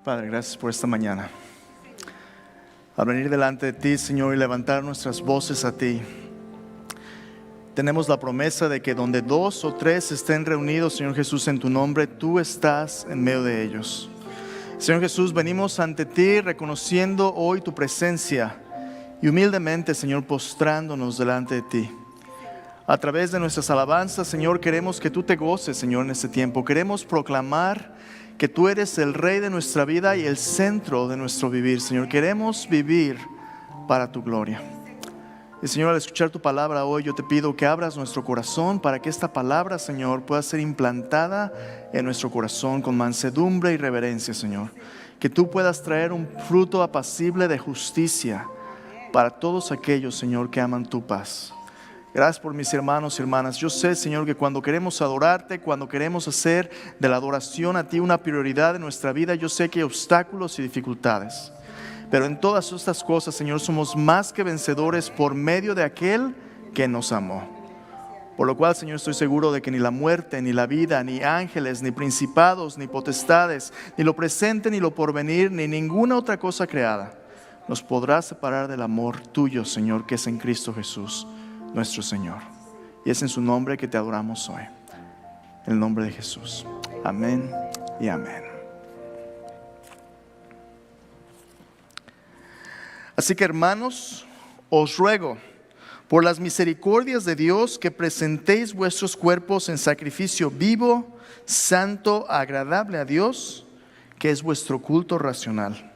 Padre, gracias por esta mañana. Al venir delante de ti, Señor, y levantar nuestras voces a ti, tenemos la promesa de que donde 2 o 3 estén reunidos, Señor Jesús, en tu nombre, tú estás en medio de ellos. Señor Jesús, venimos ante ti reconociendo hoy tu presencia y humildemente, Señor, postrándonos delante de ti. A través de nuestras alabanzas, Señor, queremos que tú te goces, Señor, en este tiempo. Queremos proclamar que tú eres el Rey de nuestra vida y el centro de nuestro vivir, Señor. Queremos vivir para tu gloria. Y Señor, al escuchar tu palabra hoy, yo te pido que abras nuestro corazón para que esta palabra, Señor, pueda ser implantada en nuestro corazón con mansedumbre y reverencia, Señor. Que tú puedas traer un fruto apacible de justicia para todos aquellos, Señor, que aman tu paz. Gracias por mis hermanos y hermanas. Yo sé, Señor, que cuando queremos adorarte, cuando queremos hacer de la adoración a ti una prioridad en nuestra vida, yo sé que hay obstáculos y dificultades. Pero en todas estas cosas, Señor, somos más que vencedores por medio de aquel que nos amó. Por lo cual, Señor, estoy seguro de que ni la muerte, ni la vida, ni ángeles, ni principados, ni potestades, ni lo presente, ni lo porvenir, ni ninguna otra cosa creada nos podrá separar del amor tuyo, Señor, que es en Cristo Jesús, nuestro Señor. Y es en su nombre que te adoramos hoy. En el nombre de Jesús. Amén y amén. Así que, hermanos, os ruego por las misericordias de Dios que presentéis vuestros cuerpos en sacrificio vivo, santo, agradable a Dios, que es vuestro culto racional.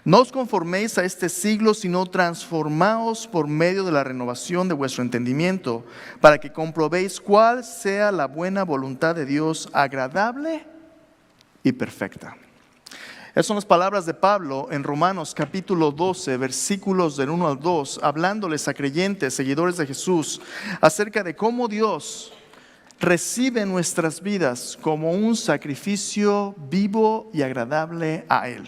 No os conforméis a este siglo, sino transformaos por medio de la renovación de vuestro entendimiento, para que comprobéis cuál sea la buena voluntad de Dios, agradable y perfecta. Esas son las palabras de Pablo en Romanos capítulo 12, versículos del 1 al 2, hablándoles a creyentes, seguidores de Jesús, acerca de cómo Dios recibe nuestras vidas como un sacrificio vivo y agradable a Él.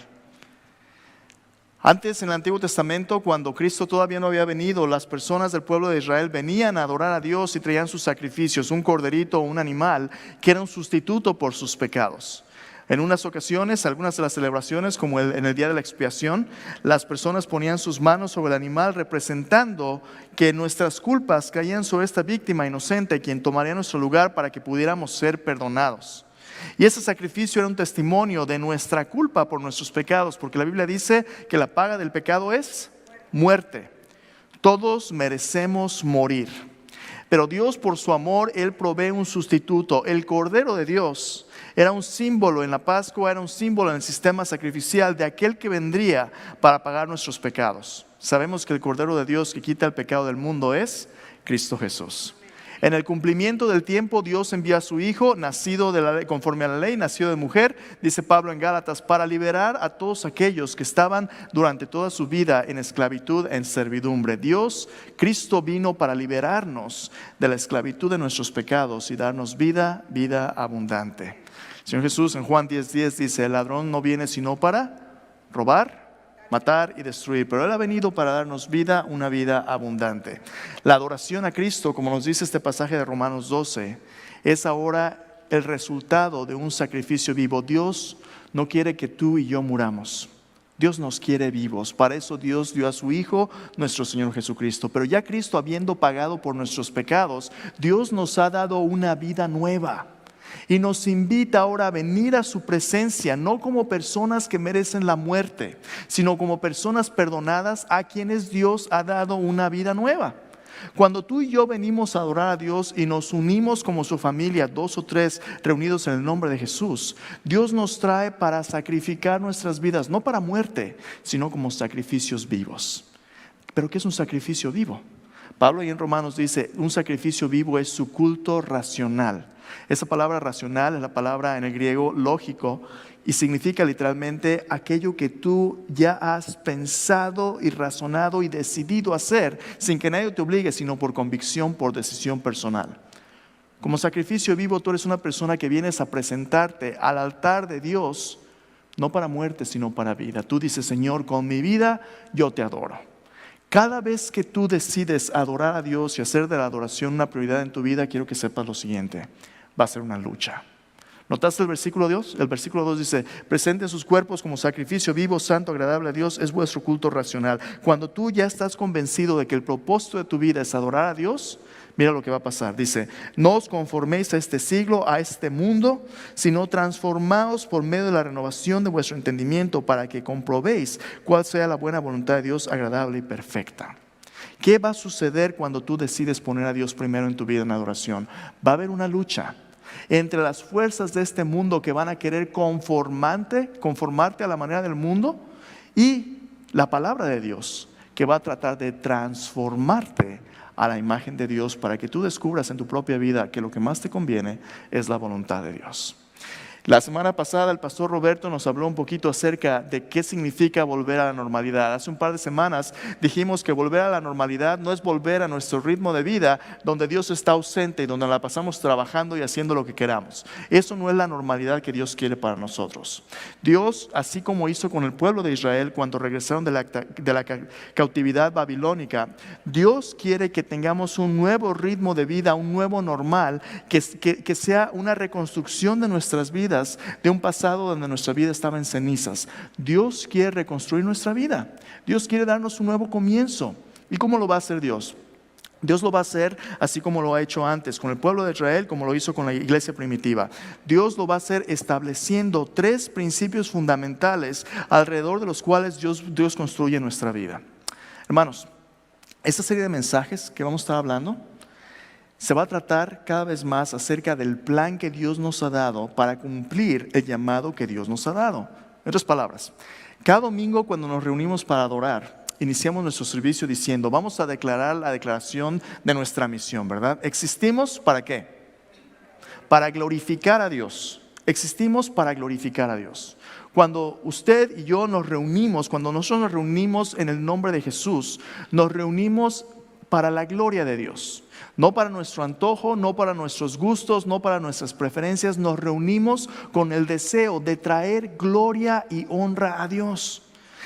Antes, en el Antiguo Testamento, cuando Cristo todavía no había venido, las personas del pueblo de Israel venían a adorar a Dios y traían sus sacrificios, un corderito o un animal que era un sustituto por sus pecados. En unas ocasiones, algunas de las celebraciones, como en el día de la expiación, las personas ponían sus manos sobre el animal, representando que nuestras culpas caían sobre esta víctima inocente, quien tomaría nuestro lugar para que pudiéramos ser perdonados. Y ese sacrificio era un testimonio de nuestra culpa por nuestros pecados, porque la Biblia dice que la paga del pecado es muerte. Todos merecemos morir. Pero Dios, por su amor, Él provee un sustituto. El Cordero de Dios era un símbolo en la Pascua, era un símbolo en el sistema sacrificial de aquel que vendría para pagar nuestros pecados. Sabemos que el Cordero de Dios que quita el pecado del mundo es Cristo Jesús. En el cumplimiento del tiempo, Dios envía a su Hijo, nacido de la ley, conforme a la ley, nacido de mujer, dice Pablo en Gálatas, para liberar a todos aquellos que estaban durante toda su vida en esclavitud, en servidumbre. Dios, Cristo vino para liberarnos de la esclavitud de nuestros pecados y darnos vida, vida abundante. El Señor Jesús en Juan 10:10 dice, el ladrón no viene sino para robar, matar y destruir, pero Él ha venido para darnos vida, una vida abundante. La adoración a Cristo, como nos dice este pasaje de Romanos 12, es ahora el resultado de un sacrificio vivo. Dios no quiere que tú y yo muramos. Dios nos quiere vivos. Para eso Dios dio a su Hijo, nuestro Señor Jesucristo. Pero ya Cristo, habiendo pagado por nuestros pecados, Dios nos ha dado una vida nueva. Y nos invita ahora a venir a su presencia, no como personas que merecen la muerte, sino como personas perdonadas a quienes Dios ha dado una vida nueva. Cuando tú y yo venimos a adorar a Dios y nos unimos como su familia, 2 o 3 reunidos en el nombre de Jesús, Dios nos trae para sacrificar nuestras vidas, no para muerte, sino como sacrificios vivos. ¿Pero qué es un sacrificio vivo? Pablo ahí en Romanos dice, un sacrificio vivo es su culto racional. Esa palabra racional es la palabra en el griego lógico y significa literalmente aquello que tú ya has pensado y razonado y decidido hacer sin que nadie te obligue, sino por convicción, por decisión personal. Como sacrificio vivo, tú eres una persona que vienes a presentarte al altar de Dios, no para muerte, sino para vida. Tú dices, Señor, con mi vida yo te adoro. Cada vez que tú decides adorar a Dios y hacer de la adoración una prioridad en tu vida, quiero que sepas lo siguiente. Va a ser una lucha. ¿Notaste el versículo 2? El versículo 2 dice, presenten sus cuerpos como sacrificio vivo, santo, agradable a Dios, es vuestro culto racional. Cuando tú ya estás convencido de que el propósito de tu vida es adorar a Dios, mira lo que va a pasar. Dice, no os conforméis a este siglo, a este mundo, sino transformaos por medio de la renovación de vuestro entendimiento para que comprobéis cuál sea la buena voluntad de Dios, agradable y perfecta. ¿Qué va a suceder cuando tú decides poner a Dios primero en tu vida en adoración? Va a haber una lucha entre las fuerzas de este mundo que van a querer conformarte a la manera del mundo y la palabra de Dios que va a tratar de transformarte a la imagen de Dios para que tú descubras en tu propia vida que lo que más te conviene es la voluntad de Dios. La semana pasada el pastor Roberto nos habló un poquito acerca de qué significa volver a la normalidad. Hace un par de semanas dijimos que volver a la normalidad no es volver a nuestro ritmo de vida donde Dios está ausente y donde la pasamos trabajando y haciendo lo que queramos. Eso no es la normalidad que Dios quiere para nosotros. Dios, así como hizo con el pueblo de Israel cuando regresaron de la cautividad babilónica, Dios quiere que tengamos un nuevo ritmo de vida, un nuevo normal, que sea una reconstrucción de nuestras vidas, de un pasado donde nuestra vida estaba en cenizas. Dios quiere reconstruir nuestra vida. Dios quiere darnos un nuevo comienzo. ¿Y cómo lo va a hacer Dios? Dios lo va a hacer así como lo ha hecho antes con el pueblo de Israel, como lo hizo con la iglesia primitiva. Dios lo va a hacer estableciendo 3 principios fundamentales alrededor de los cuales Dios construye nuestra vida. Hermanos, esta serie de mensajes que vamos a estar hablando se va a tratar cada vez más acerca del plan que Dios nos ha dado para cumplir el llamado que Dios nos ha dado. En otras palabras, cada domingo cuando nos reunimos para adorar, iniciamos nuestro servicio diciendo, vamos a declarar la declaración de nuestra misión, ¿verdad? ¿Existimos para qué? Para glorificar a Dios. Existimos para glorificar a Dios. Cuando usted y yo nos reunimos, cuando nosotros nos reunimos en el nombre de Jesús, nos reunimos para la gloria de Dios. No para nuestro antojo, no para nuestros gustos, no para nuestras preferencias. Nos reunimos con el deseo de traer gloria y honra a Dios.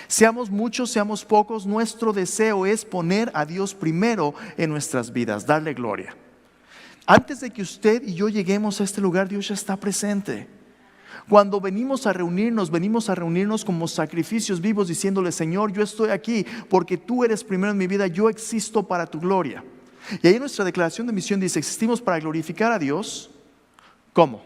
Seamos muchos, seamos pocos, nuestro deseo es poner a Dios primero en nuestras vidas, darle gloria. Antes de que usted y yo lleguemos a este lugar, Dios ya está presente. Cuando venimos a reunirnos como sacrificios vivos diciéndole, Señor, yo estoy aquí porque tú eres primero en mi vida, yo existo para tu gloria. Y ahí nuestra declaración de misión dice, existimos para glorificar a Dios. ¿Cómo?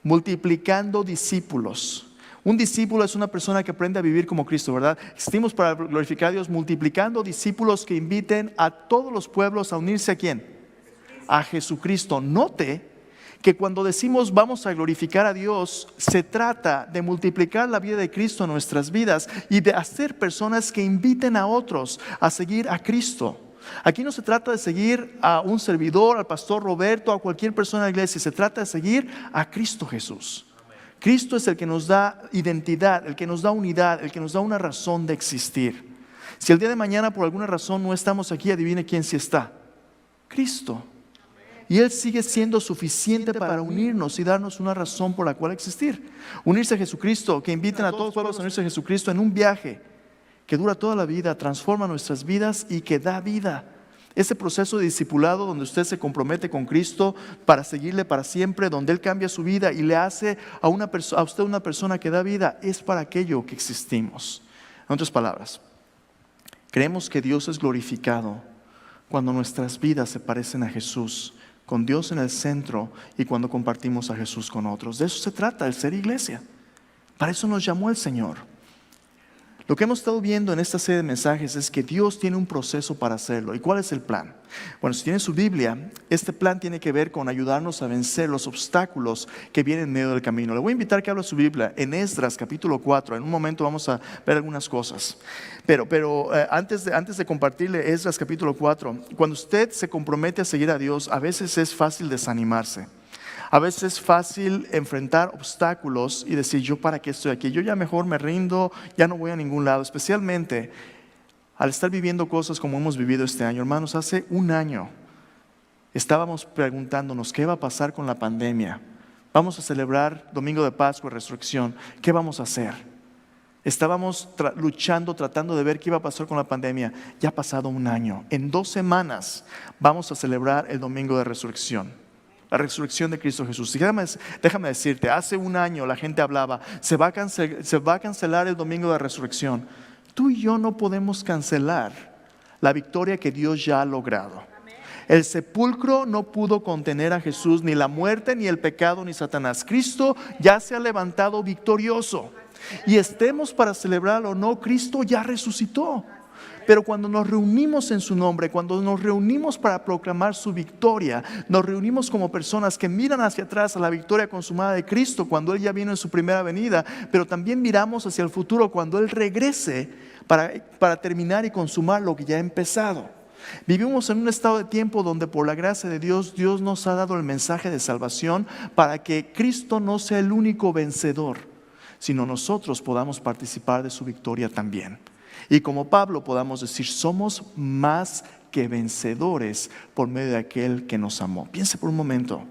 Multiplicando discípulos. Un discípulo es una persona que aprende a vivir como Cristo, ¿verdad? Existimos para glorificar a Dios multiplicando discípulos que inviten a todos los pueblos a unirse ¿a quién? A Jesucristo. Note que cuando decimos vamos a glorificar a Dios, se trata de multiplicar la vida de Cristo en nuestras vidas y de hacer personas que inviten a otros a seguir a Cristo. Aquí no se trata de seguir a un servidor, al pastor Roberto, a cualquier persona de la iglesia. Se trata de seguir a Cristo Jesús. Cristo es el que nos da identidad, el que nos da unidad, el que nos da una razón de existir. Si el día de mañana por alguna razón no estamos aquí, adivine quién sí está. Cristo. Y Él sigue siendo suficiente para unirnos y darnos una razón por la cual existir. Unirse a Jesucristo, que inviten a todos los pueblos a unirse a Jesucristo en un viaje que dura toda la vida, transforma nuestras vidas y que da vida. Ese proceso de discipulado donde usted se compromete con Cristo para seguirle para siempre, donde Él cambia su vida y le hace a usted una persona que da vida, es para aquello que existimos. En otras palabras, creemos que Dios es glorificado cuando nuestras vidas se parecen a Jesús, con Dios en el centro y cuando compartimos a Jesús con otros. De eso se trata el ser iglesia. Para eso nos llamó el Señor. Lo que hemos estado viendo en esta serie de mensajes es que Dios tiene un proceso para hacerlo. ¿Y cuál es el plan? Bueno, si tiene su Biblia, este plan tiene que ver con ayudarnos a vencer los obstáculos que vienen en medio del camino. Le voy a invitar que abra su Biblia en Esdras capítulo 4. En un momento vamos a ver algunas cosas. Pero antes de compartirle Esdras capítulo 4, cuando usted se compromete a seguir a Dios, a veces es fácil desanimarse. A veces es fácil enfrentar obstáculos y decir, ¿yo para qué estoy aquí? Yo ya mejor me rindo, ya no voy a ningún lado. Especialmente al estar viviendo cosas como hemos vivido este año. Hermanos, hace un año estábamos preguntándonos, ¿qué va a pasar con la pandemia? Vamos a celebrar Domingo de Pascua, Resurrección. ¿Qué vamos a hacer? Estábamos luchando, tratando de ver qué iba a pasar con la pandemia. Ya ha pasado un año. En 2 semanas vamos a celebrar el Domingo de Resurrección. la resurrección de Cristo Jesús. Y déjame decirte, hace un año la gente hablaba, se va a cancelar el domingo de resurrección. Tú y yo no podemos cancelar la victoria que Dios ya ha logrado. El sepulcro no pudo contener a Jesús, ni la muerte, ni el pecado, ni Satanás. Cristo ya se ha levantado victorioso. Y estemos para celebrarlo o no, Cristo ya resucitó. Pero cuando nos reunimos en su nombre, cuando nos reunimos para proclamar su victoria, nos reunimos como personas que miran hacia atrás a la victoria consumada de Cristo cuando Él ya vino en su primera venida, pero también miramos hacia el futuro cuando Él regrese para terminar y consumar lo que ya ha empezado. Vivimos en un estado de tiempo donde por la gracia de Dios, Dios nos ha dado el mensaje de salvación para que Cristo no sea el único vencedor, sino nosotros podamos participar de su victoria también. Y como Pablo podamos decir, somos más que vencedores por medio de aquel que nos amó. Piense por un momento,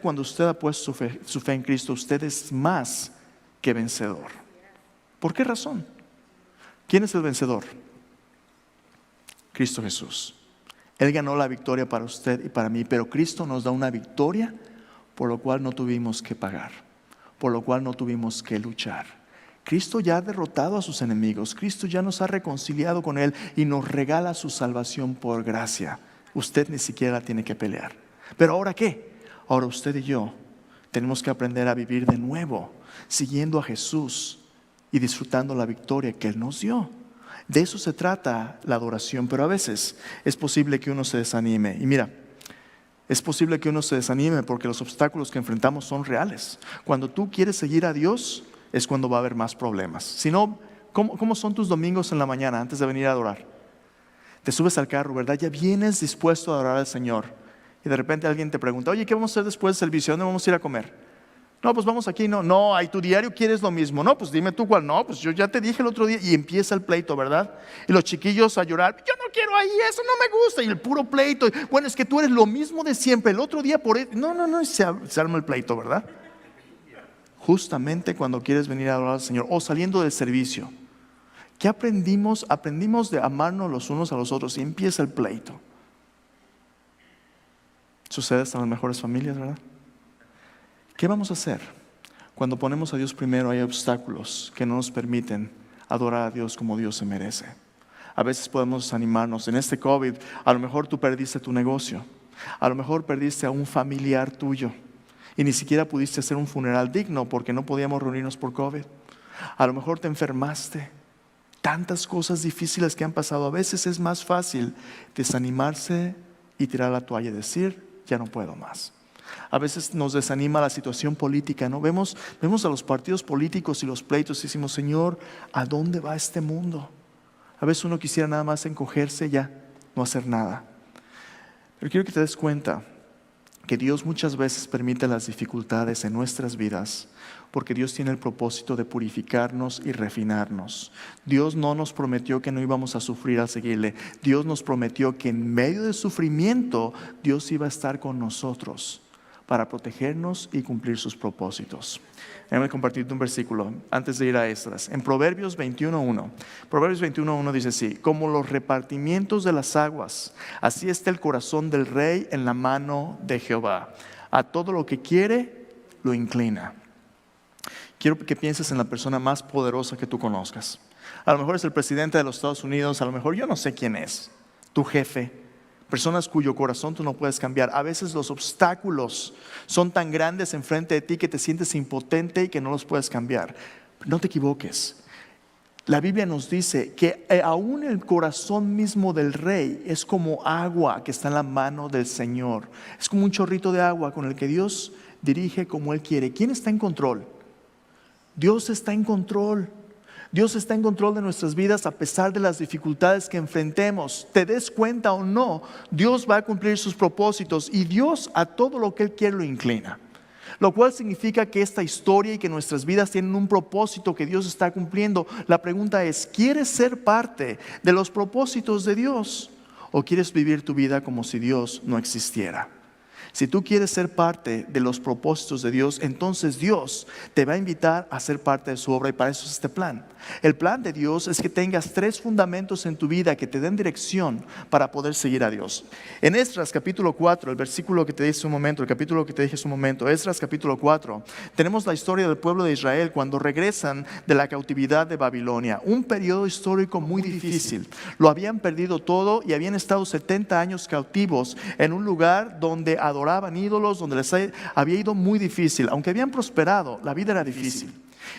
cuando usted ha puesto su fe en Cristo, usted es más que vencedor. ¿Por qué razón? ¿Quién es el vencedor? Cristo Jesús. Él ganó la victoria para usted y para mí, pero Cristo nos da una victoria por lo cual no tuvimos que pagar, por lo cual no tuvimos que luchar. Cristo ya ha derrotado a sus enemigos. Cristo ya nos ha reconciliado con Él y nos regala su salvación por gracia. Usted ni siquiera tiene que pelear. Pero ¿ahora qué? Ahora usted y yo tenemos que aprender a vivir de nuevo, siguiendo a Jesús y disfrutando la victoria que Él nos dio. De eso se trata la adoración, pero a veces es posible que uno se desanime. Y mira, es posible que uno se desanime porque los obstáculos que enfrentamos son reales. Cuando tú quieres seguir a Dios, es cuando va a haber más problemas. Si no, ¿cómo son tus domingos en la mañana antes de venir a adorar? Te subes al carro, ¿verdad? Ya vienes dispuesto a adorar al Señor. Y de repente alguien te pregunta, oye, ¿qué vamos a hacer después del servicio? ¿Dónde vamos a ir a comer? No, pues vamos aquí. No, ahí tu diario quieres lo mismo. No, pues dime tú cuál. No, pues yo ya te dije el otro día. Y empieza el pleito, ¿verdad? Y los chiquillos a llorar, yo no quiero ahí, eso no me gusta. Y el puro pleito. Bueno, es que tú eres lo mismo de siempre. El otro día por... No, se arma el pleito, ¿verdad? Justamente cuando quieres venir a adorar al Señor o saliendo del servicio. ¿Qué aprendimos? Aprendimos de amarnos los unos a los otros y empieza el pleito. Sucede hasta en las mejores familias, ¿verdad? ¿Qué vamos a hacer? Cuando ponemos a Dios primero hay obstáculos que no nos permiten adorar a Dios como Dios se merece. A veces podemos desanimarnos. En este COVID, a lo mejor tú perdiste tu negocio. A lo mejor perdiste a un familiar tuyo. Y ni siquiera pudiste hacer un funeral digno porque no podíamos reunirnos por COVID. A lo mejor te enfermaste. Tantas cosas difíciles que han pasado. A veces es más fácil desanimarse y tirar la toalla y decir, ya no puedo más. A veces nos desanima la situación política, ¿no? Vemos a los partidos políticos y los pleitos y decimos, Señor, ¿a dónde va este mundo? A veces uno quisiera nada más encogerse y ya, no hacer nada. Pero quiero que te des cuenta que Dios muchas veces permite las dificultades en nuestras vidas porque Dios tiene el propósito de purificarnos y refinarnos. Dios no nos prometió que no íbamos a sufrir al seguirle. Dios nos prometió que en medio del sufrimiento Dios iba a estar con nosotros para protegernos y cumplir sus propósitos. Déjame compartirte un versículo antes de ir a Esdras. En Proverbios 21:1. Proverbios 21:1 dice así: como los repartimientos de las aguas, así está el corazón del rey en la mano de Jehová. A todo lo que quiere, lo inclina. Quiero que pienses en la persona más poderosa que tú conozcas. A lo mejor es el presidente de los Estados Unidos, a lo mejor yo no sé quién es, tu jefe. Personas cuyo corazón tú no puedes cambiar. A veces los obstáculos son tan grandes enfrente de ti que te sientes impotente y que no los puedes cambiar. No te equivoques. La Biblia nos dice que aún el corazón mismo del rey es como agua que está en la mano del Señor. Es como un chorrito de agua con el que Dios dirige como Él quiere. ¿Quién está en control? Dios está en control. Dios está en control de nuestras vidas a pesar de las dificultades que enfrentemos. Te des cuenta o no, Dios va a cumplir sus propósitos y Dios a todo lo que Él quiere lo inclina. Lo cual significa que esta historia y que nuestras vidas tienen un propósito que Dios está cumpliendo. La pregunta es, ¿quieres ser parte de los propósitos de Dios? ¿O quieres vivir tu vida como si Dios no existiera? Si tú quieres ser parte de los propósitos de Dios, entonces Dios te va a invitar a ser parte de su obra, y para eso es este plan. El plan de Dios es que tengas 3 fundamentos en tu vida que te den dirección para poder seguir a Dios. En Esdras capítulo 4, el versículo que te dije hace un momento, el capítulo que te dije hace un momento, Esdras capítulo 4, tenemos la historia del pueblo de Israel cuando regresan de la cautividad de Babilonia. Un periodo histórico muy difícil. Lo habían perdido todo y habían estado 70 años cautivos en un lugar donde adoraban ídolos, donde les había ido muy difícil. Aunque habían prosperado, la vida era difícil.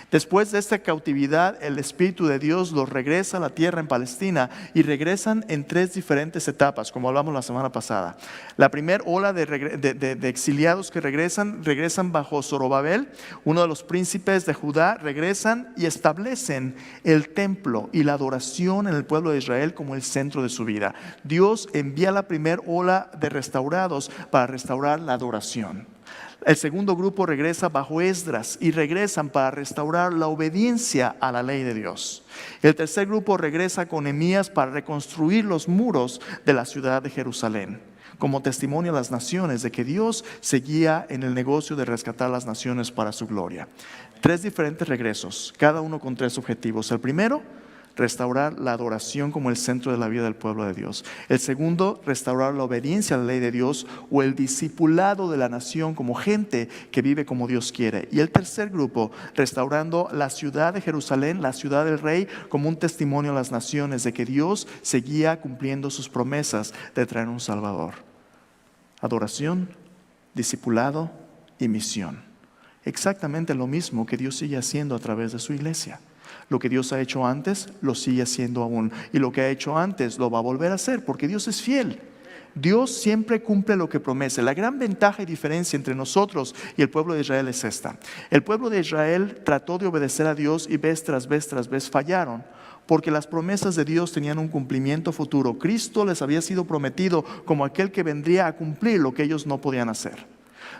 Después de esta cautividad, el Espíritu de Dios los regresa a la tierra en Palestina, y regresan en 3 diferentes etapas, como hablamos la semana pasada. La primera ola de exiliados que regresan bajo Zorobabel, uno de los príncipes de Judá. Regresan y establecen el templo y la adoración en el pueblo de Israel como el centro de su vida. Dios envía la primera ola de restaurados para restaurar la adoración. El segundo grupo regresa bajo Esdras y regresan para restaurar la obediencia a la ley de Dios. El tercer grupo regresa con Nehemías para reconstruir los muros de la ciudad de Jerusalén, como testimonio a las naciones de que Dios seguía en el negocio de rescatar las naciones para su gloria. 3 diferentes regresos, cada uno con 3 objetivos. El primero, restaurar la adoración como el centro de la vida del pueblo de Dios. El segundo, restaurar la obediencia a la ley de Dios o el discipulado de la nación como gente que vive como Dios quiere. Y el tercer grupo, restaurando la ciudad de Jerusalén, la ciudad del rey, como un testimonio a las naciones de que Dios seguía cumpliendo sus promesas de traer un Salvador. Adoración, discipulado y misión. Exactamente lo mismo que Dios sigue haciendo a través de su iglesia. Lo que Dios ha hecho antes, lo sigue haciendo aún. Y lo que ha hecho antes, lo va a volver a hacer, porque Dios es fiel. Dios siempre cumple lo que promete. La gran ventaja y diferencia entre nosotros y el pueblo de Israel es esta. El pueblo de Israel trató de obedecer a Dios y vez tras vez fallaron, porque las promesas de Dios tenían un cumplimiento futuro. Cristo les había sido prometido como aquel que vendría a cumplir lo que ellos no podían hacer.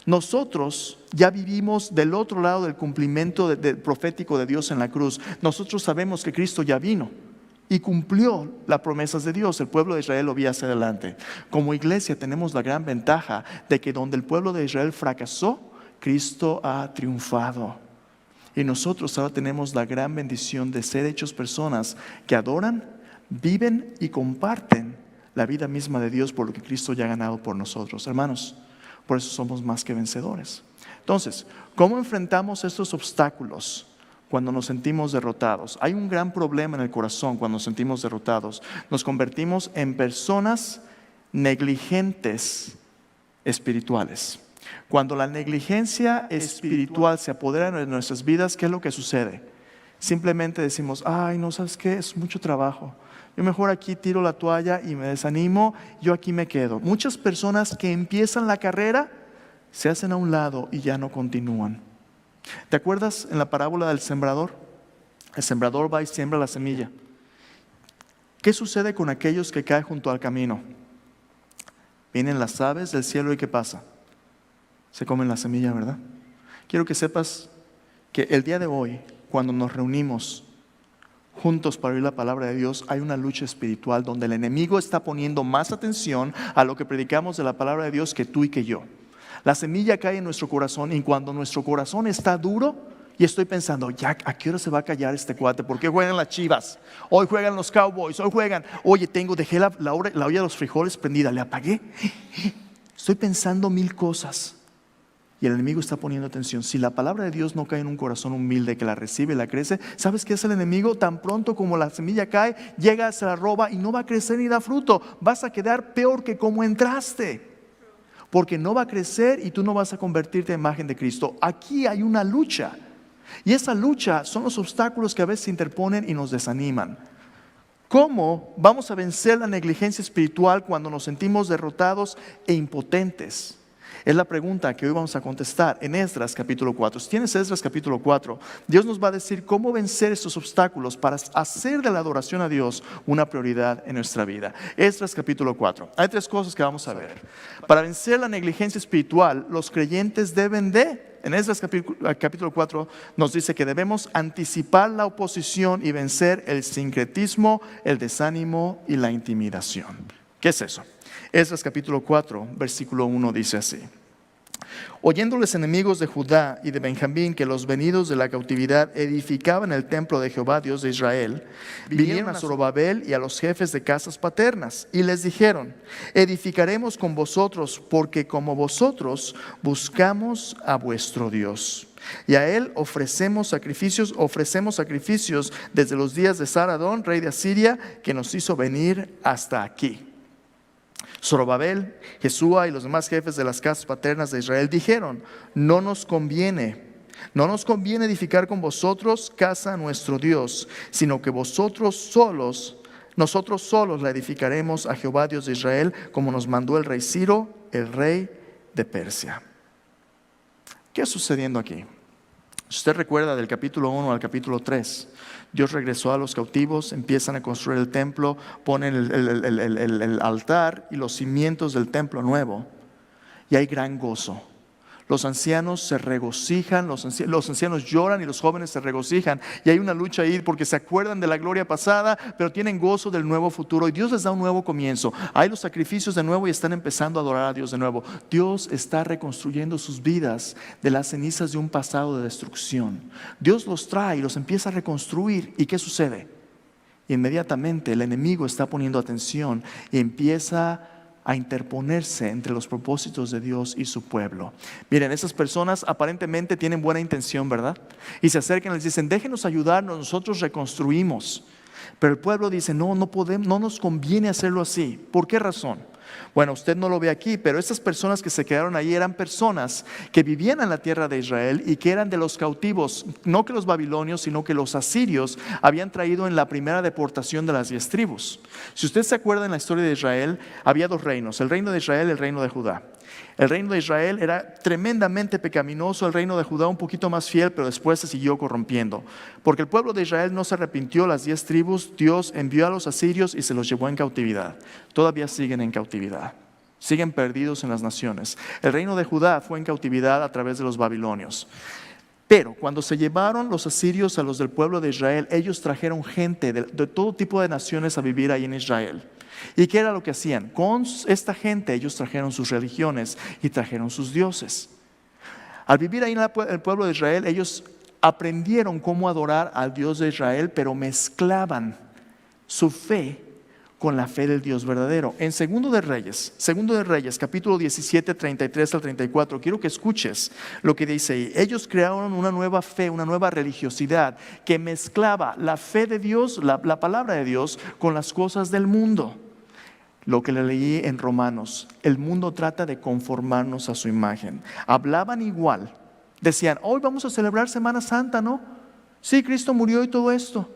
Nosotros ya vivimos del otro lado del cumplimiento del profético de Dios en la cruz. Nosotros sabemos que Cristo ya vino y cumplió las promesas de Dios. El pueblo de Israel lo vio hacia adelante. Como iglesia tenemos la gran ventaja de que donde el pueblo de Israel fracasó, Cristo ha triunfado. Y nosotros ahora tenemos la gran bendición de ser hechos personas que adoran, viven y comparten la vida misma de Dios por lo que Cristo ya ha ganado por nosotros. Hermanos, por eso somos más que vencedores. Entonces, ¿cómo enfrentamos estos obstáculos cuando nos sentimos derrotados? Hay un gran problema en el corazón cuando nos sentimos derrotados. Nos convertimos en personas negligentes espirituales. Cuando la negligencia espiritual se apodera de nuestras vidas, ¿qué es lo que sucede? Simplemente decimos, ay, no, ¿sabes qué? Es mucho trabajo. Yo mejor aquí tiro la toalla y me desanimo, yo aquí me quedo. Muchas personas que empiezan la carrera se hacen a un lado y ya no continúan. ¿Te acuerdas en la parábola del sembrador? El sembrador va y siembra la semilla. ¿Qué sucede con aquellos que caen junto al camino? Vienen las aves del cielo y ¿qué pasa? Se comen la semilla, ¿verdad? Quiero que sepas que el día de hoy, cuando nos reunimos juntos para oír la palabra de Dios, hay una lucha espiritual donde el enemigo está poniendo más atención a lo que predicamos de la palabra de Dios que tú y que yo. La semilla cae en nuestro corazón y cuando nuestro corazón está duro y estoy pensando, ya, ¿a qué hora se va a callar este cuate? ¿Por qué juegan las Chivas? Hoy juegan los Cowboys, hoy juegan. Oye, dejé la olla de los frijoles prendida, le apagué. Estoy pensando 1000 cosas. Y el enemigo está poniendo atención. Si la palabra de Dios no cae en un corazón humilde que la recibe y la crece, ¿sabes qué es el enemigo? Tan pronto como la semilla cae, llega, se la roba y no va a crecer ni da fruto. Vas a quedar peor que como entraste. Porque no va a crecer y tú no vas a convertirte en imagen de Cristo. Aquí hay una lucha. Y esa lucha son los obstáculos que a veces se interponen y nos desaniman. ¿Cómo vamos a vencer la negligencia espiritual cuando nos sentimos derrotados e impotentes? Es la pregunta que hoy vamos a contestar en Esdras capítulo 4. Si tienes Esdras capítulo 4, Dios nos va a decir cómo vencer estos obstáculos para hacer de la adoración a Dios una prioridad en nuestra vida. Esdras capítulo 4. Hay 3 cosas que vamos a ver. Para vencer la negligencia espiritual, los creyentes deben en Esdras capítulo 4 nos dice que debemos anticipar la oposición y vencer el sincretismo, el desánimo y la intimidación. ¿Qué es eso? Esdras capítulo 4, versículo 1 dice así: oyendo los enemigos de Judá y de Benjamín que los venidos de la cautividad edificaban el templo de Jehová Dios de Israel, vinieron a Zorobabel y a los jefes de casas paternas y les dijeron: edificaremos con vosotros, porque como vosotros buscamos a vuestro Dios, y a él ofrecemos sacrificios desde los días de Saradón, rey de Asiria, que nos hizo venir hasta aquí. Zorobabel, Jesúa y los demás jefes de las casas paternas de Israel dijeron: no nos conviene edificar con vosotros casa a nuestro Dios, sino que nosotros solos la edificaremos a Jehová Dios de Israel, como nos mandó el rey Ciro, el rey de Persia. ¿Qué está sucediendo aquí? Si usted recuerda, del capítulo 1 al capítulo 3, Dios regresó a los cautivos, empiezan a construir el templo, ponen el altar y los cimientos del templo nuevo, y hay gran gozo. Los ancianos se regocijan, los ancianos lloran y los jóvenes se regocijan, y hay una lucha ahí porque se acuerdan de la gloria pasada, pero tienen gozo del nuevo futuro, y Dios les da un nuevo comienzo. Hay los sacrificios de nuevo y están empezando a adorar a Dios de nuevo. Dios está reconstruyendo sus vidas de las cenizas de un pasado de destrucción. Dios los trae y los empieza a reconstruir. ¿Y qué sucede? Inmediatamente el enemigo está poniendo atención y empieza a interponerse entre los propósitos de Dios y su pueblo. Miren, esas personas aparentemente tienen buena intención, ¿verdad? Y se acercan y les dicen: déjenos ayudarnos, nosotros reconstruimos. Pero el pueblo dice: no podemos, no nos conviene hacerlo así. ¿Por qué razón? Bueno, usted no lo ve aquí, pero estas personas que se quedaron ahí eran personas que vivían en la tierra de Israel y que eran de los cautivos, no que los babilonios, sino que los asirios habían traído en la primera deportación de las 10 tribus. Si usted se acuerda, en la historia de Israel había 2 reinos: el reino de Israel y el reino de Judá. El reino de Israel era tremendamente pecaminoso, el reino de Judá un poquito más fiel, pero después se siguió corrompiendo. Porque el pueblo de Israel no se arrepintió, las 10 tribus, Dios envió a los asirios y se los llevó en cautividad. Todavía siguen en cautividad, siguen perdidos en las naciones. El reino de Judá fue en cautividad a través de los babilonios. Pero cuando se llevaron los asirios a los del pueblo de Israel, ellos trajeron gente de todo tipo de naciones a vivir ahí en Israel. ¿Y qué era lo que hacían? Con esta gente ellos trajeron sus religiones y trajeron sus dioses. Al vivir ahí en el pueblo de Israel, ellos aprendieron cómo adorar al Dios de Israel, pero mezclaban su fe con la fe del Dios verdadero. En Segundo de Reyes, capítulo 17, 33 al 34, quiero que escuches lo que dice ahí. Ellos crearon una nueva fe, una nueva religiosidad que mezclaba la fe de Dios, la palabra de Dios, con las cosas del mundo. Lo que le leí en Romanos: el mundo trata de conformarnos a su imagen. Hablaban igual, decían: hoy vamos a celebrar Semana Santa, ¿no? Sí, Cristo murió y todo esto,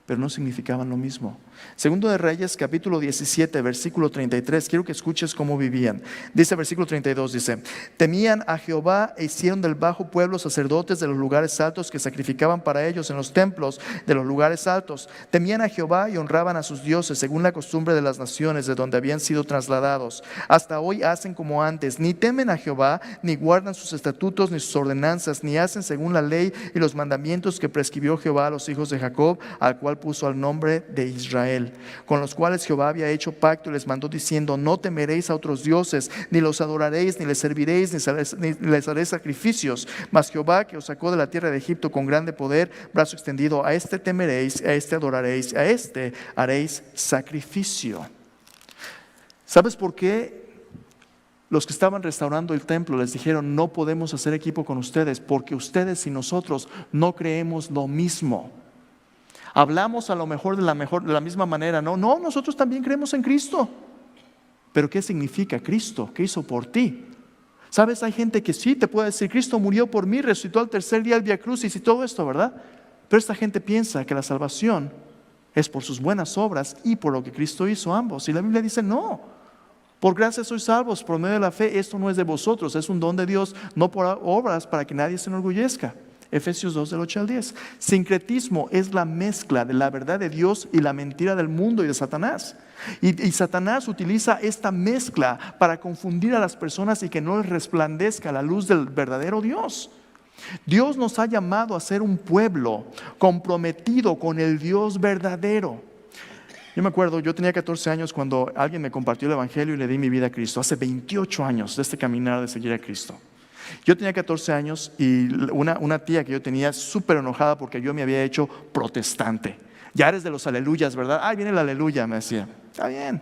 pero no significaban lo mismo. Segundo de Reyes, capítulo 17, versículo 33. Quiero que escuches cómo vivían. Dice versículo 32, dice: temían a Jehová e hicieron del bajo pueblo sacerdotes de los lugares altos que sacrificaban para ellos en los templos de los lugares altos. Temían a Jehová y honraban a sus dioses según la costumbre de las naciones de donde habían sido trasladados. Hasta hoy hacen como antes, ni temen a Jehová, ni guardan sus estatutos ni sus ordenanzas, ni hacen según la ley y los mandamientos que prescribió Jehová a los hijos de Jacob, al cual puso al nombre de Israel, con los cuales Jehová había hecho pacto y les mandó diciendo: no temeréis a otros dioses, ni los adoraréis, ni les serviréis, ni les haréis sacrificios. Mas Jehová, que os sacó de la tierra de Egipto con grande poder, brazo extendido, a este temeréis, a este adoraréis, a este haréis sacrificio. ¿Sabes por qué los que estaban restaurando el templo les dijeron: no podemos hacer equipo con ustedes, porque ustedes y nosotros no creemos lo mismo? Hablamos a lo mejor de la misma manera, no, nosotros también creemos en Cristo. Pero ¿qué significa Cristo? ¿Qué hizo por ti? ¿Sabes? Hay gente que sí te puede decir: Cristo murió por mí, resucitó al tercer día, el Vía Crucis y todo esto, ¿verdad? Pero esta gente piensa que la salvación es por sus buenas obras y por lo que Cristo hizo, ambos. Y la Biblia dice: no, por gracia sois salvos por medio de la fe. Esto no es de vosotros, es un don de Dios, no por obras, para que nadie se enorgullezca. Efesios 2, del 8 al 10. Sincretismo es la mezcla de la verdad de Dios y la mentira del mundo y de Satanás. Y Satanás utiliza esta mezcla para confundir a las personas y que no les resplandezca la luz del verdadero Dios. Dios nos ha llamado a ser un pueblo comprometido con el Dios verdadero. Yo me acuerdo, yo tenía 14 años cuando alguien me compartió el Evangelio y le di mi vida a Cristo. Hace 28 años de este caminar de seguir a Cristo. Yo tenía 14 años y una tía que yo tenía súper enojada porque yo me había hecho protestante. Ya eres de los aleluyas, ¿verdad? Ahí viene el aleluya, me decía. Está bien.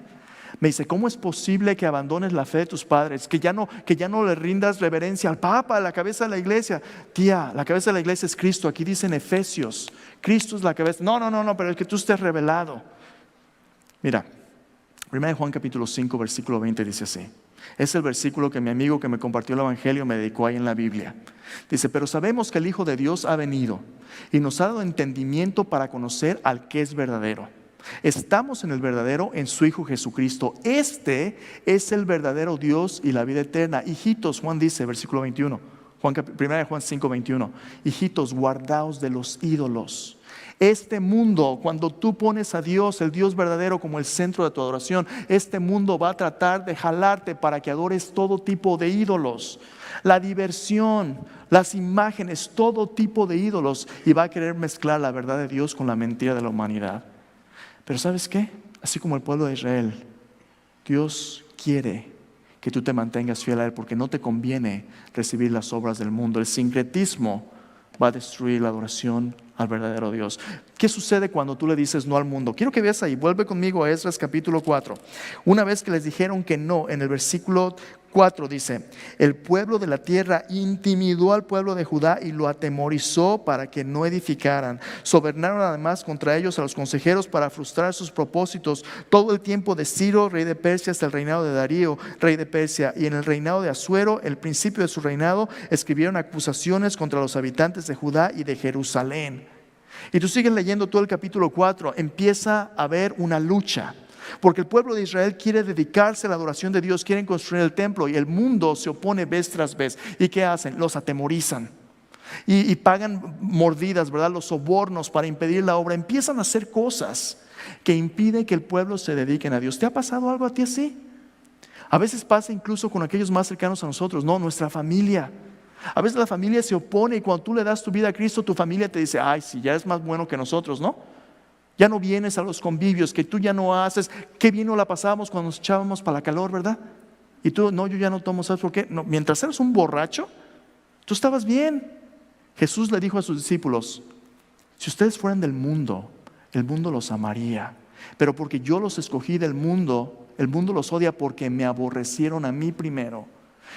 Me dice, ¿cómo es posible que abandones la fe de tus padres? Que ya no le rindas reverencia al Papa, a la cabeza de la iglesia. Tía, la cabeza de la iglesia es Cristo. Aquí dice en Efesios, Cristo es la cabeza. No, pero es que tú estés revelado. Mira, 1 Juan capítulo 5, versículo 20 dice así. Es el versículo que mi amigo que me compartió el Evangelio me dedicó ahí en la Biblia. Dice, pero sabemos que el Hijo de Dios ha venido y nos ha dado entendimiento para conocer al que es verdadero. Estamos en el verdadero, en su Hijo Jesucristo. Este es el verdadero Dios y la vida eterna. Hijitos, Juan dice, versículo 21, 1 Juan 5, 21. Hijitos, guardaos de los ídolos. Este mundo, cuando tú pones a Dios, el Dios verdadero, como el centro de tu adoración, este mundo va a tratar de jalarte para que adores todo tipo de ídolos. La diversión, las imágenes, todo tipo de ídolos, y va a querer mezclar la verdad de Dios con la mentira de la humanidad. Pero ¿sabes qué? Así como el pueblo de Israel, Dios quiere que tú te mantengas fiel a Él, porque no te conviene recibir las obras del mundo. El sincretismo va a destruir la adoración al verdadero Dios. ¿Qué sucede cuando tú le dices no al mundo? Quiero que veas ahí, vuelve conmigo a Esdras capítulo 4. Una vez que les dijeron que no, en el versículo 4 dice, el pueblo de la tierra intimidó al pueblo de Judá y lo atemorizó para que no edificaran. Sobornaron además contra ellos a los consejeros para frustrar sus propósitos todo el tiempo de Ciro, rey de Persia, hasta el reinado de Darío, rey de Persia. Y en el reinado de Asuero, el principio de su reinado, escribieron acusaciones contra los habitantes de Judá y de Jerusalén. Y tú sigues leyendo todo el capítulo 4, empieza a haber una lucha. Porque el pueblo de Israel quiere dedicarse a la adoración de Dios, quieren construir el templo y el mundo se opone vez tras vez. ¿Y qué hacen? Los atemorizan y pagan mordidas, ¿verdad? Los sobornos para impedir la obra. Empiezan a hacer cosas que impiden que el pueblo se dedique a Dios. ¿Te ha pasado algo a ti así? A veces pasa incluso con aquellos más cercanos a nosotros, no, nuestra familia. A veces la familia se opone y cuando tú le das tu vida a Cristo, tu familia te dice, ay, sí, ya es más bueno que nosotros, ¿no? Ya no vienes a los convivios, que tú ya no haces. Qué bien nos la pasábamos cuando nos echábamos para la calor, ¿verdad? Y tú, no, yo ya no tomo, ¿sabes por qué? No, mientras eras un borracho, tú estabas bien. Jesús le dijo a sus discípulos, si ustedes fueran del mundo, el mundo los amaría. Pero porque yo los escogí del mundo, el mundo los odia porque me aborrecieron a mí primero.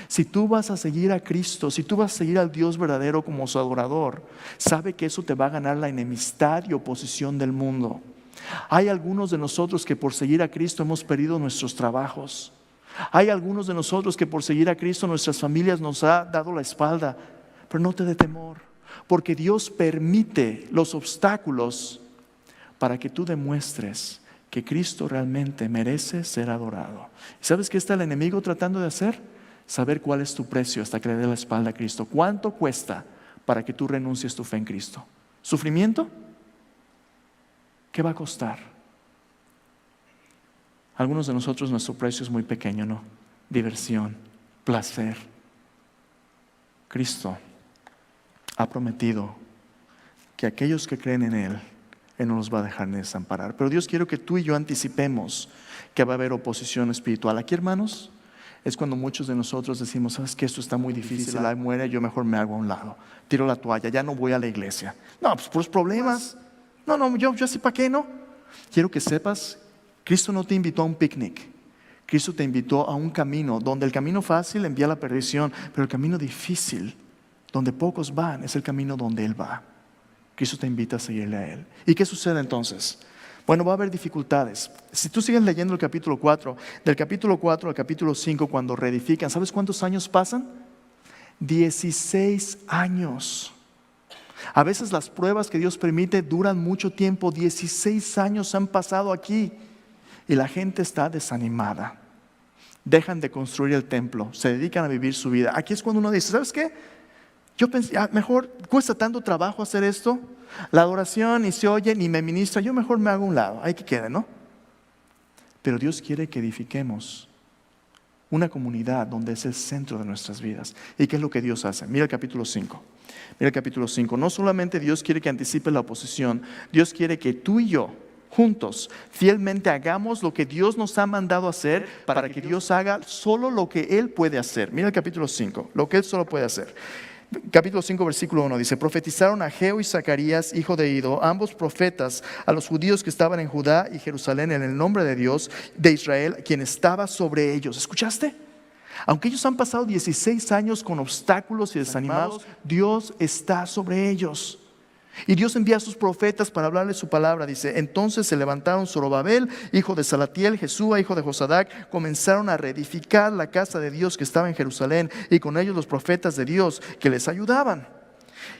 Si tú vas a seguir a Cristo, si tú vas a seguir al Dios verdadero como su adorador, sabe que eso te va a ganar la enemistad y oposición del mundo. Hay algunos de nosotros que por seguir a Cristo hemos perdido nuestros trabajos. Hay algunos de nosotros que por seguir a Cristo nuestras familias nos ha dado la espalda. Pero no te dé temor, porque Dios permite los obstáculos para que tú demuestres que Cristo realmente merece ser adorado. ¿Y sabes qué está el enemigo tratando de hacer? Saber cuál es tu precio hasta que le dé la espalda a Cristo. ¿Cuánto cuesta para que tú renuncies tu fe en Cristo? ¿Sufrimiento? ¿Qué va a costar? Algunos de nosotros nuestro precio es muy pequeño, ¿no? Diversión, placer. Cristo ha prometido que aquellos que creen en Él no los va a dejar ni desamparar. Pero Dios quiere que tú y yo anticipemos que va a haber oposición espiritual. Aquí, hermanos, es cuando muchos de nosotros decimos, ¿sabes qué? Esto está muy difícil, ahí muere, yo mejor me hago a un lado, tiro la toalla, ya no voy a la iglesia. No, pues puros problemas. No, yo así para qué, ¿no? Quiero que sepas, Cristo no te invitó a un picnic. Cristo te invitó a un camino, donde el camino fácil envía a la perdición, pero el camino difícil, donde pocos van, es el camino donde Él va. Cristo te invita a seguirle a Él. ¿Y qué sucede entonces? Bueno, va a haber dificultades. Si tú sigues leyendo el capítulo 4, del capítulo 4 al capítulo 5, cuando reedifican, ¿sabes cuántos años pasan? 16 años. A veces las pruebas que Dios permite duran mucho tiempo. 16 años han pasado aquí y la gente está desanimada. Dejan de construir el templo, se dedican a vivir su vida. Aquí es cuando uno dice, ¿sabes qué? Yo pensé, mejor cuesta tanto trabajo hacer esto. La adoración ni se oye ni me ministra, yo mejor me hago a un lado, ahí que quede, ¿no? Pero Dios quiere que edifiquemos una comunidad donde es el centro de nuestras vidas. ¿Y qué es lo que Dios hace? Mira el capítulo 5. Mira el capítulo 5. No solamente Dios quiere que anticipe la oposición, Dios quiere que tú y yo juntos, fielmente hagamos lo que Dios nos ha mandado hacer para que Dios haga solo lo que Él puede hacer. Mira el capítulo 5, lo que Él solo puede hacer. Capítulo 5, versículo 1 dice: profetizaron Ageo y Zacarías, hijo de Ido, ambos profetas, a los judíos que estaban en Judá y Jerusalén en el nombre de Dios de Israel, quien estaba sobre ellos. ¿Escuchaste? Aunque ellos han pasado 16 años con obstáculos y desanimados, Dios está sobre ellos. Y Dios envía a sus profetas para hablarles su palabra. Dice: entonces se levantaron Zorobabel, hijo de Salatiel, Jesúa, hijo de Josadac, comenzaron a reedificar la casa de Dios que estaba en Jerusalén, y con ellos los profetas de Dios que les ayudaban.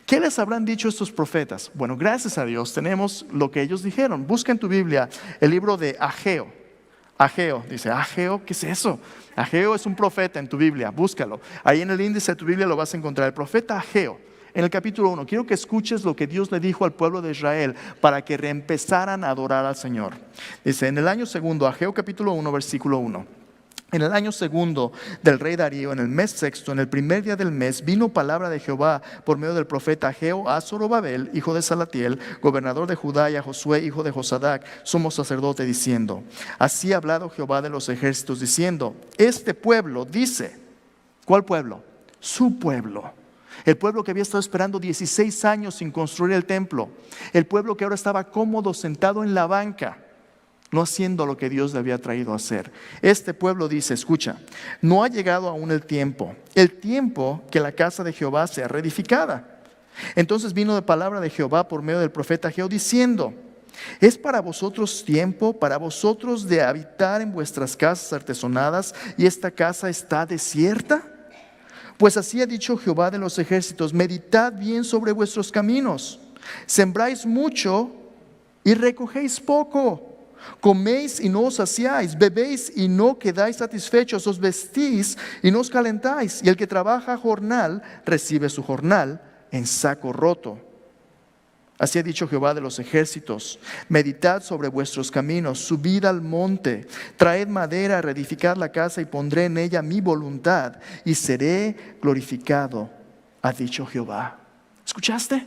¿Qué les habrán dicho estos profetas? Bueno, gracias a Dios tenemos lo que ellos dijeron. Busca en tu Biblia el libro de Ageo. Ageo, dice: Ageo, ¿qué es eso? Ageo es un profeta en tu Biblia, búscalo. Ahí en el índice de tu Biblia lo vas a encontrar, el profeta Ageo. En el capítulo 1, quiero que escuches lo que Dios le dijo al pueblo de Israel para que reempezaran a adorar al Señor. Dice: en el año segundo, Ageo capítulo 1, versículo 1. En el año segundo del rey Darío, en el mes sexto, en el primer día del mes, vino palabra de Jehová por medio del profeta Ageo a Zorobabel, hijo de Salatiel, gobernador de Judá, y a Josué, hijo de Josadac, sumo sacerdote, diciendo: así ha hablado Jehová de los ejércitos, diciendo: este pueblo dice. ¿Cuál pueblo? Su pueblo. El pueblo que había estado esperando 16 años sin construir el templo. El pueblo que ahora estaba cómodo sentado en la banca, no haciendo lo que Dios le había traído a hacer. Este pueblo dice: escucha, no ha llegado aún el tiempo que la casa de Jehová sea reedificada. Entonces vino de palabra de Jehová por medio del profeta Ageo, diciendo: ¿es para vosotros tiempo, para vosotros de habitar en vuestras casas artesonadas, y esta casa está desierta? Pues así ha dicho Jehová de los ejércitos: meditad bien sobre vuestros caminos. Sembráis mucho y recogéis poco. Coméis y no os saciáis, bebéis y no quedáis satisfechos, os vestís y no os calentáis. Y el que trabaja jornal recibe su jornal en saco roto. Así ha dicho Jehová de los ejércitos: meditad sobre vuestros caminos, subid al monte, traed madera a reedificar la casa, y pondré en ella mi voluntad, y seré glorificado, ha dicho Jehová. ¿Escuchaste?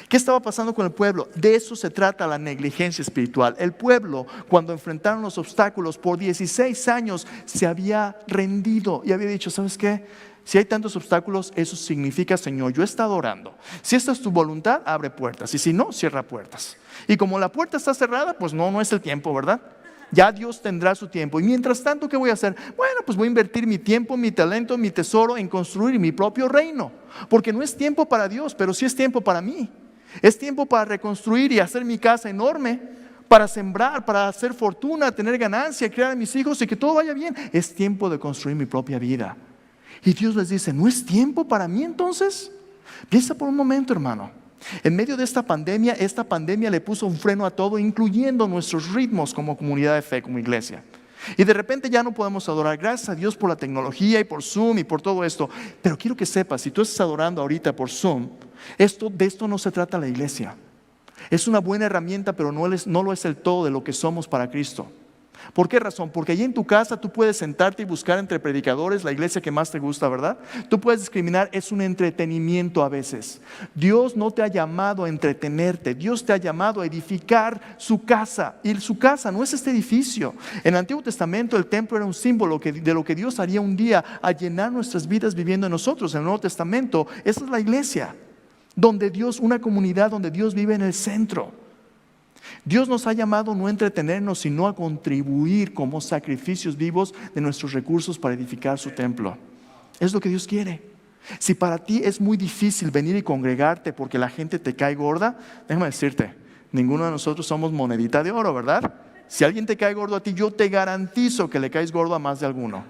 ¿Qué estaba pasando con el pueblo? De eso se trata la negligencia espiritual. El pueblo, cuando enfrentaron los obstáculos por 16 años, se había rendido y había dicho: ¿sabes qué? Si hay tantos obstáculos, eso significa: Señor, yo he estado orando. Si esta es tu voluntad, abre puertas. Y si no, cierra puertas. Y como la puerta está cerrada, pues no es el tiempo, ¿verdad? Ya Dios tendrá su tiempo. Y mientras tanto, ¿qué voy a hacer? Bueno, pues voy a invertir mi tiempo, mi talento, mi tesoro en construir mi propio reino. Porque no es tiempo para Dios, pero sí es tiempo para mí. Es tiempo para reconstruir y hacer mi casa enorme, para sembrar, para hacer fortuna, tener ganancia, criar a mis hijos y que todo vaya bien. Es tiempo de construir mi propia vida. Y Dios les dice: ¿no es tiempo para mí entonces? Piensa por un momento, hermano. En medio de esta pandemia le puso un freno a todo, incluyendo nuestros ritmos como comunidad de fe, como iglesia. Y de repente ya no podemos adorar. Gracias a Dios por la tecnología y por Zoom y por todo esto. Pero quiero que sepas, si tú estás adorando ahorita por Zoom, de esto no se trata la iglesia. Es una buena herramienta, pero no lo es el todo de lo que somos para Cristo. ¿Por qué razón? Porque allí en tu casa tú puedes sentarte y buscar entre predicadores la iglesia que más te gusta, ¿verdad? Tú puedes discriminar, es un entretenimiento a veces. Dios no te ha llamado a entretenerte, Dios te ha llamado a edificar su casa. Y su casa no es este edificio. En el Antiguo Testamento el templo era un símbolo de lo que Dios haría un día a llenar nuestras vidas viviendo en nosotros. En el Nuevo Testamento, esa es la iglesia, donde Dios, una comunidad donde Dios vive en el centro. Dios nos ha llamado no a entretenernos, sino a contribuir como sacrificios vivos de nuestros recursos para edificar su templo. Es lo que Dios quiere. Si para ti es muy difícil venir y congregarte porque la gente te cae gorda, déjame decirte, ninguno de nosotros somos monedita de oro, ¿verdad? Si alguien te cae gordo a ti, yo te garantizo que le caes gordo a más de alguno.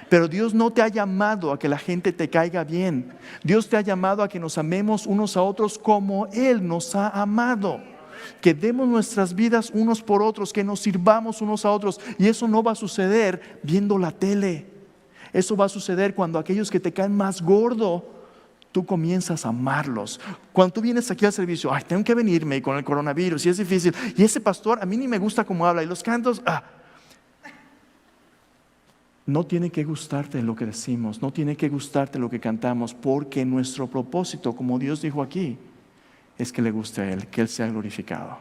Pero Dios no te ha llamado a que la gente te caiga bien. Dios te ha llamado a que nos amemos unos a otros como Él nos ha amado. Que demos nuestras vidas unos por otros, que nos sirvamos unos a otros. Y eso no va a suceder viendo la tele. Eso va a suceder cuando aquellos que te caen más gordo, tú comienzas a amarlos. Cuando tú vienes aquí al servicio: ay, tengo que venirme con el coronavirus y es difícil. Y ese pastor, a mí ni me gusta cómo habla. Y los cantos, no tiene que gustarte lo que decimos, no tiene que gustarte lo que cantamos, porque nuestro propósito, como Dios dijo aquí, es que le guste a Él, que Él sea glorificado.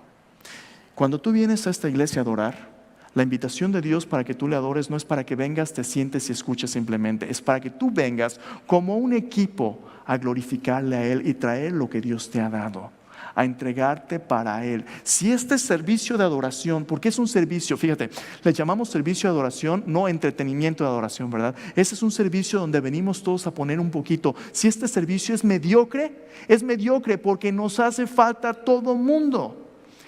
Cuando tú vienes a esta iglesia a adorar, la invitación de Dios para que tú le adores no es para que vengas, te sientes y escuches simplemente. Es para que tú vengas como un equipo a glorificarle a Él y traer lo que Dios te ha dado, a entregarte para Él. Si este servicio de adoración, porque es un servicio, fíjate, le llamamos servicio de adoración, no entretenimiento de adoración, ¿verdad? Ese es un servicio donde venimos todos a poner un poquito. Si este servicio es mediocre porque nos hace falta todo mundo.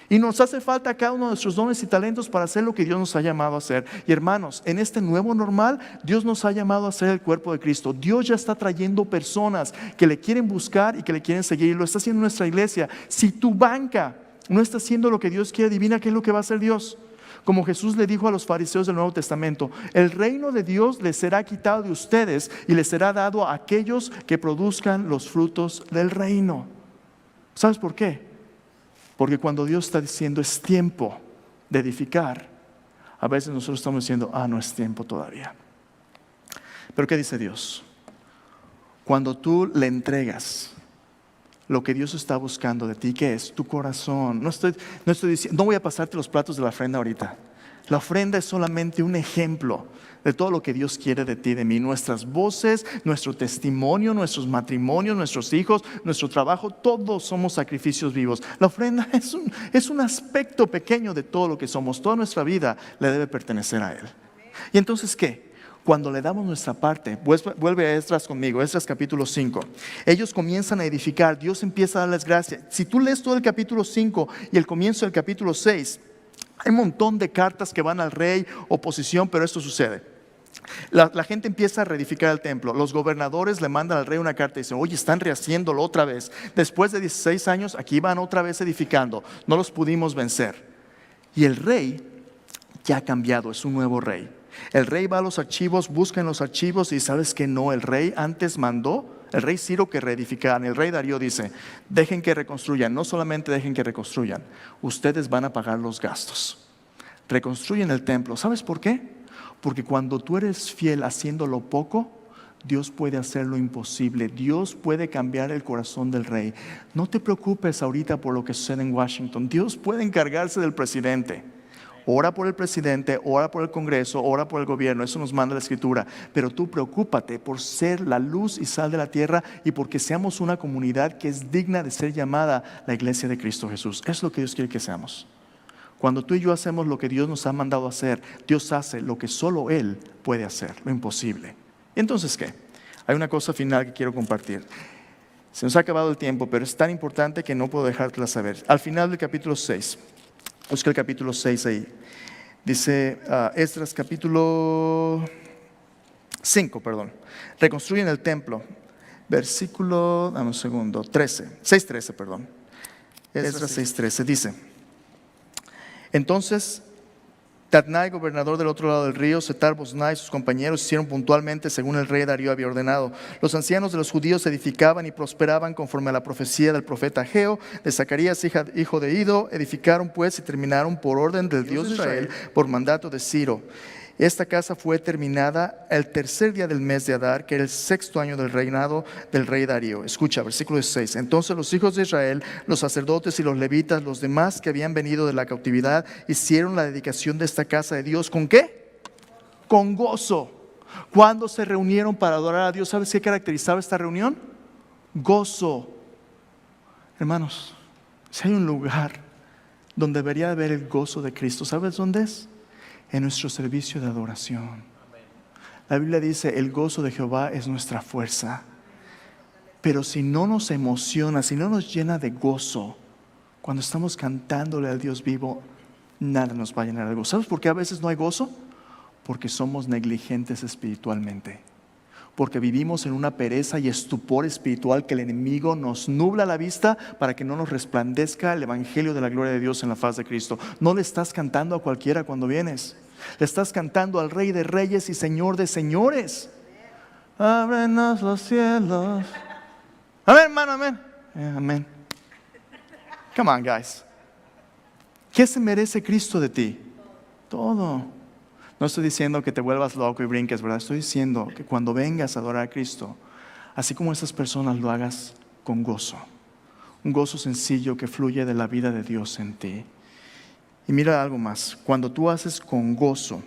Y nos hace falta cada uno de nuestros dones y talentos para hacer lo que Dios nos ha llamado a hacer. Y hermanos, en este nuevo normal, Dios nos ha llamado a ser el cuerpo de Cristo. Dios ya está trayendo personas que le quieren buscar y que le quieren seguir. Y lo está haciendo nuestra iglesia. Si tu banca no está haciendo lo que Dios quiere, adivina qué es lo que va a hacer Dios. Como Jesús le dijo a los fariseos del Nuevo Testamento: el reino de Dios les será quitado de ustedes y les será dado a aquellos que produzcan los frutos del reino. ¿Sabes por qué? Porque cuando Dios está diciendo es tiempo de edificar, a veces nosotros estamos diciendo, no es tiempo todavía. Pero ¿qué dice Dios? Cuando tú le entregas lo que Dios está buscando de ti, ¿qué es? Tu corazón. No estoy diciendo, no voy a pasarte los platos de la ofrenda ahorita. La ofrenda es solamente un ejemplo de todo lo que Dios quiere de ti, de mí. Nuestras voces, nuestro testimonio, nuestros matrimonios, nuestros hijos, nuestro trabajo, todos somos sacrificios vivos. La ofrenda es un aspecto pequeño de todo lo que somos. Toda nuestra vida le debe pertenecer a Él. ¿Y entonces qué? Cuando le damos nuestra parte, vuelve a Esdras conmigo, Esdras capítulo 5. Ellos comienzan a edificar, Dios empieza a darles gracia. Si tú lees todo el capítulo 5 y el comienzo del capítulo 6, hay un montón de cartas que van al rey, oposición, pero esto sucede. La gente empieza a reedificar el templo. Los gobernadores le mandan al rey una carta y dicen: oye, están rehaciéndolo otra vez. Después de 16 años, aquí van otra vez edificando. No los pudimos vencer. Y el rey ya ha cambiado, es un nuevo rey. El rey va a los archivos, busca en los archivos y ¿sabes que no? El rey antes mandó, el rey Ciro, que reedificaran. El rey Darío dice: dejen que reconstruyan. No solamente dejen que reconstruyan, ustedes van a pagar los gastos. Reconstruyen el templo. ¿Sabes por qué? Porque cuando tú eres fiel haciendo lo poco, Dios puede hacer lo imposible. Dios puede cambiar el corazón del rey. No te preocupes ahorita por lo que sucede en Washington. Dios puede encargarse del presidente. Ora por el presidente, ora por el Congreso, ora por el gobierno. Eso nos manda la Escritura. Pero tú preocúpate por ser la luz y sal de la tierra y porque seamos una comunidad que es digna de ser llamada la iglesia de Cristo Jesús. Eso es lo que Dios quiere que seamos. Cuando tú y yo hacemos lo que Dios nos ha mandado hacer, Dios hace lo que solo Él puede hacer, lo imposible. ¿Y entonces qué? Hay una cosa final que quiero compartir. Se nos ha acabado el tiempo, pero es tan importante que no puedo dejártela saber. Al final del capítulo 6, busca el capítulo 6 ahí. Dice Esdras capítulo 5, reconstruyen el templo. Versículo, dame un segundo, 6:13, perdón. Esdras 6:13 dice: entonces Tatnai, gobernador del otro lado del río, Setar-Boznai y sus compañeros hicieron puntualmente según el rey Darío había ordenado. Los ancianos de los judíos edificaban y prosperaban conforme a la profecía del profeta Ageo, de Zacarías, hijo de Ido. Edificaron pues y terminaron por orden del Dios de Israel, por mandato de Ciro. Esta casa fue terminada el tercer día del mes de Adar, que era el 6º año del reinado del rey Darío. Escucha, versículo 6. Entonces los hijos de Israel, los sacerdotes y los levitas, los demás que habían venido de la cautividad, hicieron la dedicación de esta casa de Dios. ¿Con qué? Con gozo. Cuando se reunieron para adorar a Dios, ¿sabes qué caracterizaba esta reunión? Gozo. Hermanos, si hay un lugar donde debería haber el gozo de Cristo, ¿sabes dónde es? En nuestro servicio de adoración. La Biblia dice: el gozo de Jehová es nuestra fuerza. Pero si no nos emociona, si no nos llena de gozo, cuando estamos cantándole al Dios vivo, nada nos va a llenar de gozo. ¿Sabes por qué a veces no hay gozo? Porque somos negligentes espiritualmente. Porque vivimos en una pereza y estupor espiritual que el enemigo nos nubla la vista para que no nos resplandezca el evangelio de la gloria de Dios en la faz de Cristo. No le estás cantando a cualquiera cuando vienes. Le estás cantando al Rey de Reyes y Señor de Señores. Ábrenos los cielos. Amén, hermano, amén. Amén. Come on, guys. ¿Qué se merece Cristo de ti? Todo. No estoy diciendo que te vuelvas loco y brinques, ¿verdad? Estoy diciendo que cuando vengas a adorar a Cristo, así como esas personas, lo hagas con gozo. Un gozo sencillo que fluye de la vida de Dios en ti. Y mira algo más, cuando tú haces con gozo,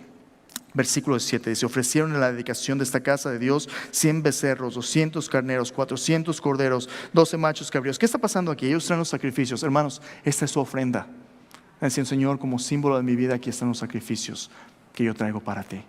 versículo 7 dice, ofrecieron en la dedicación de esta casa de Dios 100 becerros, 200 carneros, 400 corderos, 12 machos cabríos. ¿Qué está pasando aquí? Ellos traen los sacrificios. Hermanos, esta es su ofrenda. Decían, Señor, como símbolo de mi vida, aquí están los sacrificios que yo traigo para ti.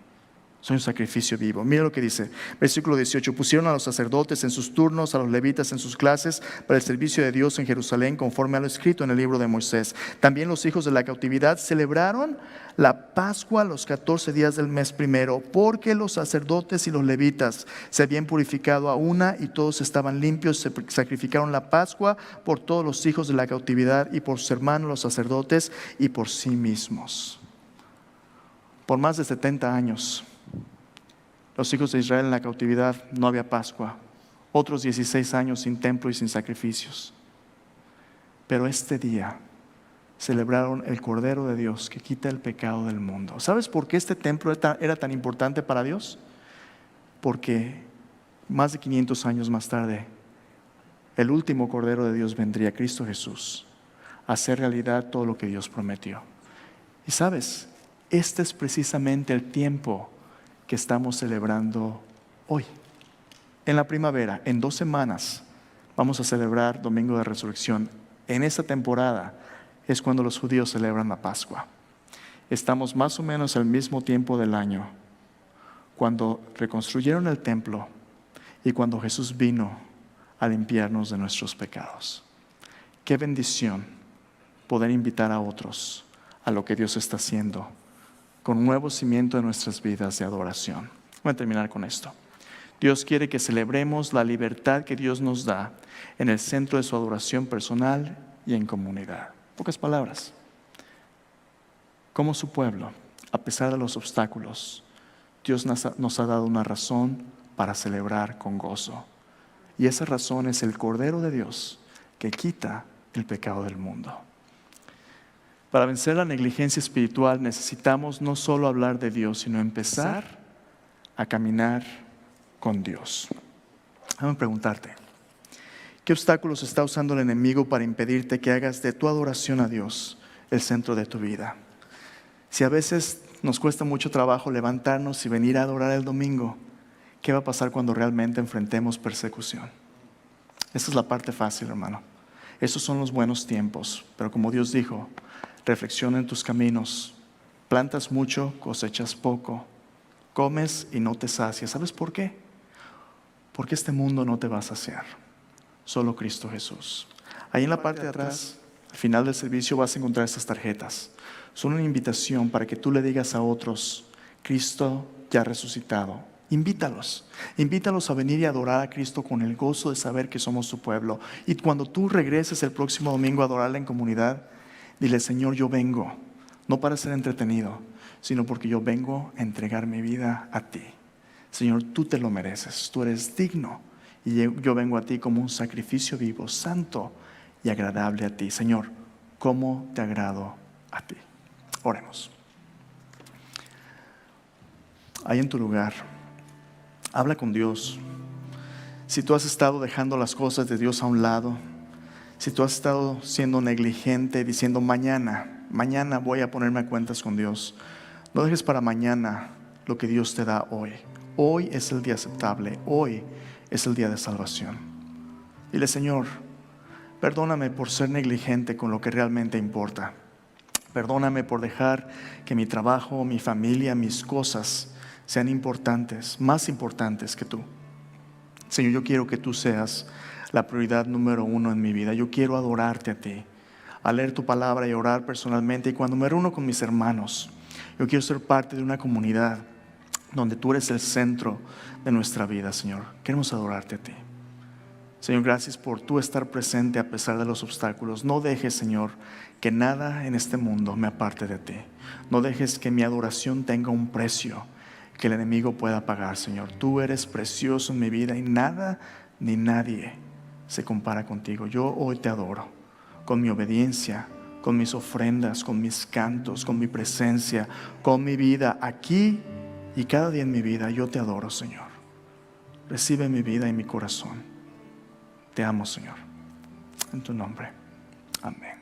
Soy un sacrificio vivo. Mira lo que dice, versículo 18. Pusieron a los sacerdotes en sus turnos, a los levitas en sus clases, para el servicio de Dios en Jerusalén, conforme a lo escrito en el libro de Moisés. También los hijos de la cautividad celebraron la Pascua los 14 días del mes primero, porque los sacerdotes y los levitas se habían purificado a una y todos estaban limpios. Se sacrificaron la Pascua por todos los hijos de la cautividad y por sus hermanos los sacerdotes y por sí mismos. Por más de 70 años, los hijos de Israel en la cautividad no había Pascua. Otros 16 años sin templo y sin sacrificios. Pero este día celebraron el Cordero de Dios que quita el pecado del mundo. ¿Sabes por qué este templo era tan importante para Dios? Porque más de 500 años más tarde, el último Cordero de Dios vendría, Cristo Jesús, a hacer realidad todo lo que Dios prometió. Y sabes, este es precisamente el tiempo que estamos celebrando hoy. En la primavera, en 2 semanas, vamos a celebrar Domingo de Resurrección. En esta temporada es cuando los judíos celebran la Pascua. Estamos más o menos al mismo tiempo del año, cuando reconstruyeron el templo y cuando Jesús vino a limpiarnos de nuestros pecados. Qué bendición poder invitar a otros a lo que Dios está haciendo con un nuevo cimiento de nuestras vidas de adoración. Voy a terminar con esto. Dios quiere que celebremos la libertad que Dios nos da en el centro de su adoración personal y en comunidad. Pocas palabras. Como su pueblo, a pesar de los obstáculos, Dios nos ha dado una razón para celebrar con gozo. Y esa razón es el Cordero de Dios que quita el pecado del mundo. Para vencer la negligencia espiritual necesitamos no solo hablar de Dios, sino empezar a caminar con Dios. Déjame preguntarte, ¿qué obstáculos está usando el enemigo para impedirte que hagas de tu adoración a Dios el centro de tu vida? Si a veces nos cuesta mucho trabajo levantarnos y venir a adorar el domingo, ¿qué va a pasar cuando realmente enfrentemos persecución? Esa es la parte fácil, hermano. Esos son los buenos tiempos, pero como Dios dijo, reflexiona en tus caminos. Plantas mucho, cosechas poco. Comes y no te sacias. ¿Sabes por qué? Porque este mundo no te va a saciar. Solo Cristo Jesús. Ahí en la parte de atrás, al final del servicio, vas a encontrar estas tarjetas. Son una invitación para que tú le digas a otros, Cristo ya ha resucitado. Invítalos a venir y adorar a Cristo con el gozo de saber que somos su pueblo. Y cuando tú regreses el próximo domingo a adorarle en comunidad, dile, Señor, yo vengo, no para ser entretenido, sino porque yo vengo a entregar mi vida a ti. Señor, tú te lo mereces, tú eres digno. Y yo vengo a ti como un sacrificio vivo, santo y agradable a ti. Señor, ¿cómo te agrado a ti? Oremos. Ahí en tu lugar, habla con Dios. Si tú has estado dejando las cosas de Dios a un lado, si tú has estado siendo negligente, diciendo mañana voy a ponerme a cuentas con Dios, no dejes para mañana lo que Dios te da hoy. Hoy es el día aceptable, hoy es el día de salvación. Dile, Señor, perdóname por ser negligente con lo que realmente importa. Perdóname por dejar que mi trabajo, mi familia, mis cosas sean importantes, más importantes que tú. Señor, yo quiero que tú seas la prioridad número 1 en mi vida. Yo quiero adorarte a ti, a leer tu palabra y orar personalmente. Y cuando me reúno con mis hermanos, yo quiero ser parte de una comunidad donde tú eres el centro de nuestra vida, Señor. Queremos adorarte a ti. Señor, gracias por tú estar presente a pesar de los obstáculos. No dejes, Señor, que nada en este mundo me aparte de ti. No dejes que mi adoración tenga un precio que el enemigo pueda pagar, Señor. Tú eres precioso en mi vida y nada ni nadie se compara contigo. Yo hoy te adoro con mi obediencia, con mis ofrendas, con mis cantos, con mi presencia, con mi vida aquí y cada día en mi vida. Yo te adoro, Señor. Recibe mi vida y mi corazón. Te amo, Señor. En tu nombre. Amén.